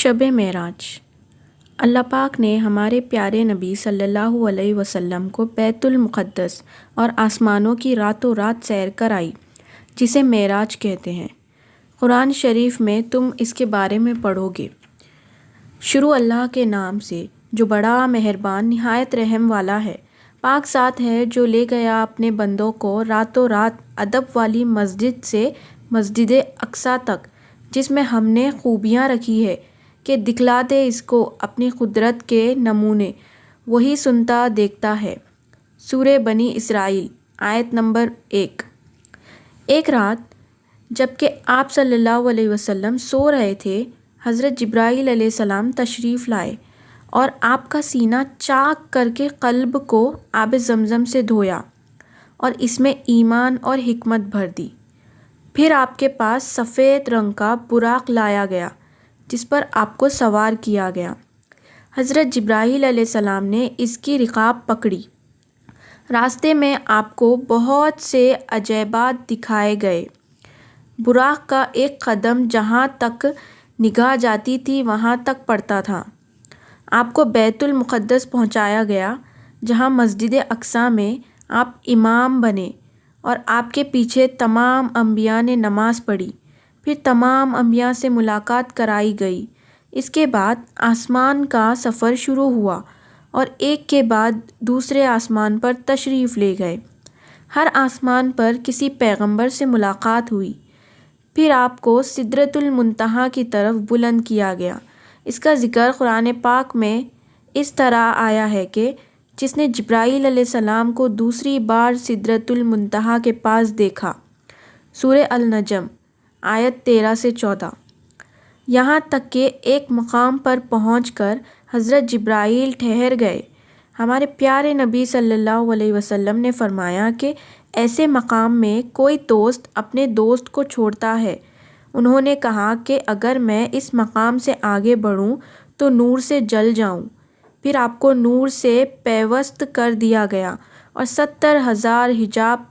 شب معراج۔ اللہ پاک نے ہمارے پیارے نبی صلی اللہ علیہ وسلم کو بیت المقدس اور آسمانوں کی راتوں رات سیر کرائی، جسے معراج کہتے ہیں۔ قرآن شریف میں تم اس کے بارے میں پڑھو گے۔ شروع اللہ کے نام سے جو بڑا مہربان نہایت رحم والا ہے۔ پاک ذات ہے جو لے گیا اپنے بندوں کو راتوں رات ادب والی مسجد سے مسجد اقصیٰ تک، جس میں ہم نے خوبیاں رکھی ہے کہ دکھلا دے اس کو اپنی قدرت کے نمونے، وہی سنتا دیکھتا ہے۔ سورہ بنی اسرائیل آیت نمبر 1۔ ایک رات جب کہ آپ صلی اللہ علیہ وسلم سو رہے تھے، حضرت جبرائیل علیہ السلام تشریف لائے اور آپ کا سینہ چاک کر کے قلب کو آب زمزم سے دھویا اور اس میں ایمان اور حکمت بھر دی۔ پھر آپ کے پاس سفید رنگ کا براق لایا گیا جس پر آپ کو سوار کیا گیا۔ حضرت جبرائیل علیہ السلام نے اس کی رکاب پکڑی۔ راستے میں آپ کو بہت سے عجائبات دکھائے گئے۔ براق کا ایک قدم جہاں تک نگاہ جاتی تھی وہاں تک پڑتا تھا۔ آپ کو بیت المقدس پہنچایا گیا، جہاں مسجد اقصیٰ میں آپ امام بنے اور آپ کے پیچھے تمام انبیاء نے نماز پڑھی۔ پھر تمام انبیاء سے ملاقات کرائی گئی۔ اس کے بعد آسمان کا سفر شروع ہوا اور ایک کے بعد دوسرے آسمان پر تشریف لے گئے۔ ہر آسمان پر کسی پیغمبر سے ملاقات ہوئی۔ پھر آپ کو سدرۃ المنتہا کی طرف بلند کیا گیا۔ اس کا ذکر قرآن پاک میں اس طرح آیا ہے کہ جس نے جبرائیل علیہ السلام کو دوسری بار سدرۃ المنتہا کے پاس دیکھا۔ سورہ النجم آیت 13 سے 14۔ یہاں تک کہ ایک مقام پر پہنچ کر حضرت جبرائیل ٹھہر گئے۔ ہمارے پیارے نبی صلی اللہ علیہ وسلم نے فرمایا کہ ایسے مقام میں کوئی دوست اپنے دوست کو چھوڑتا ہے۔ انہوں نے کہا کہ اگر میں اس مقام سے آگے بڑھوں تو نور سے جل جاؤں۔ پھر آپ کو نور سے پیوست کر دیا گیا اور 70,000 حجاب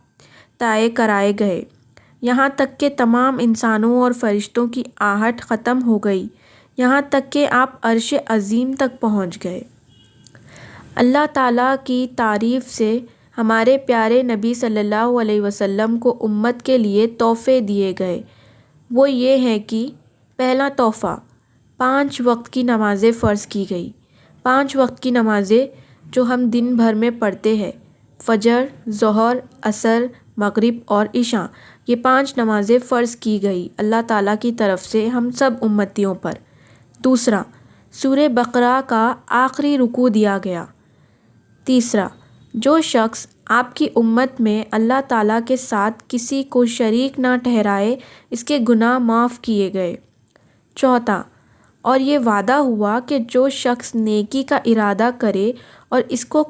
طے کرائے گئے، یہاں تک کہ تمام انسانوں اور فرشتوں کی آہٹ ختم ہو گئی، یہاں تک کہ آپ عرش عظیم تک پہنچ گئے۔ اللہ تعالیٰ کی تعریف سے ہمارے پیارے نبی صلی اللہ علیہ وسلم کو امت کے لیے تحفے دیے گئے۔ وہ یہ ہیں کہ پہلا تحفہ 5 وقت کی نمازیں فرض کی گئی۔ 5 وقت کی نمازیں جو ہم دن بھر میں پڑھتے ہیں، فجر، ظہر، عصر، مغرب اور عشاء، یہ 5 نمازیں فرض کی گئی اللہ تعالیٰ کی طرف سے ہم سب امتیوں پر۔ دوسرا، سورہ بقرہ کا آخری رکوع دیا گیا۔ تیسرا، جو شخص آپ کی امت میں اللہ تعالیٰ کے ساتھ کسی کو شریک نہ ٹھہرائے، اس کے گناہ معاف کیے گئے۔ چوتھا، اور یہ وعدہ ہوا کہ جو شخص نیکی کا ارادہ کرے اور اس کو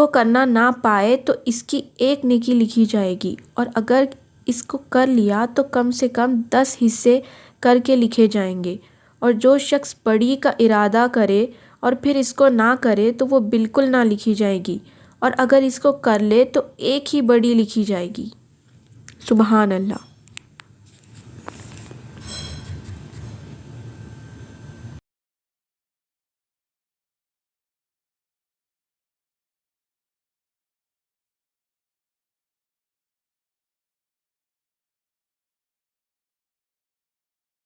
کرنا نہ پائے تو اس کی ایک نیکی لکھی جائے گی، اور اگر اس کو کر لیا تو کم سے کم 10 حصے کر کے لکھے جائیں گے، اور جو شخص بڑی کا ارادہ کرے اور پھر اس کو نہ کرے تو وہ بالکل نہ لکھی جائے گی، اور اگر اس کو کر لے تو ایک ہی بڑی لکھی جائے گی۔ سبحان اللہ۔